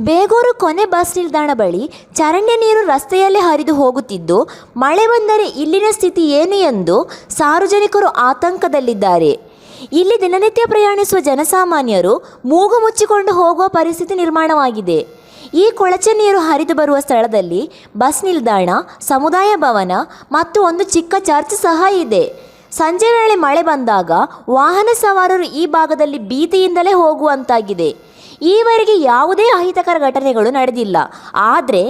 ಬೇಗೂರು ಕೊನೆ ಬಸ್ ನಿಲ್ದಾಣ ಬಳಿ ಚರಂಡಿ ನೀರು ರಸ್ತೆಯಲ್ಲೇ ಹರಿದು ಹೋಗುತ್ತಿದ್ದು, ಮಳೆ ಬಂದರೆ ಇಲ್ಲಿನ ಸ್ಥಿತಿ ಏನು ಎಂದು ಸಾರ್ವಜನಿಕರು ಆತಂಕದಲ್ಲಿದ್ದಾರೆ. ಇಲ್ಲಿ ದಿನನಿತ್ಯ ಪ್ರಯಾಣಿಸುವ ಜನಸಾಮಾನ್ಯರು ಮೂಗು ಮುಚ್ಚಿಕೊಂಡು ಹೋಗುವ ಪರಿಸ್ಥಿತಿ ನಿರ್ಮಾಣವಾಗಿದೆ. ಈ ಕೊಳಚೆ ನೀರು ಹರಿದು ಬರುವ ಸ್ಥಳದಲ್ಲಿ ಬಸ್ ನಿಲ್ದಾಣ, ಸಮುದಾಯ ಭವನ ಮತ್ತು ಒಂದು ಚಿಕ್ಕ ಚರ್ಚ್ ಸಹ ಇದೆ. ಸಂಜೆ ವೇಳೆ ಮಳೆ ಬಂದಾಗ ವಾಹನ ಸವಾರರು ಈ ಭಾಗದಲ್ಲಿ ಭೀತಿಯಿಂದಲೇ ಹೋಗುವಂತಾಗಿದೆ. ಈವರೆಗೆ ಯಾವುದೇ ಅಹಿತಕರ ಘಟನೆಗಳು ನಡೆದಿಲ್ಲ. ಆದರೆ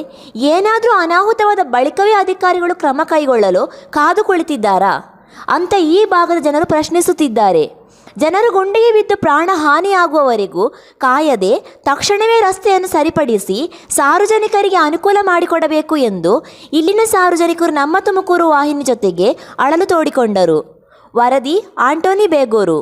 ಏನಾದರೂ ಅನಾಹುತವಾದ ಬಳಿಕವೇ ಅಧಿಕಾರಿಗಳು ಕ್ರಮ ಕೈಗೊಳ್ಳಲು ಕಾದು ಕುಳಿತಿದ್ದಾರಾ ಅಂತ ಈ ಭಾಗದ ಜನರು ಪ್ರಶ್ನಿಸುತ್ತಿದ್ದಾರೆ. ಜನರು ಗುಂಡಿಗೆ ಬಿದ್ದು ಪ್ರಾಣ ಹಾನಿಯಾಗುವವರೆಗೂ ಕಾಯದೆ ತಕ್ಷಣವೇ ರಸ್ತೆಯನ್ನು ಸರಿಪಡಿಸಿ ಸಾರ್ವಜನಿಕರಿಗೆ ಅನುಕೂಲ ಮಾಡಿಕೊಡಬೇಕು ಎಂದು ಇಲ್ಲಿನ ಸಾರ್ವಜನಿಕರು ನಮ್ಮ ತುಮಕೂರು ವಾಹಿನಿ ಜೊತೆಗೆ ಅಳಲು ತೋಡಿಕೊಂಡರು. ವರದಿ ಆಂಟೋನಿ ಬೇಗೂರು.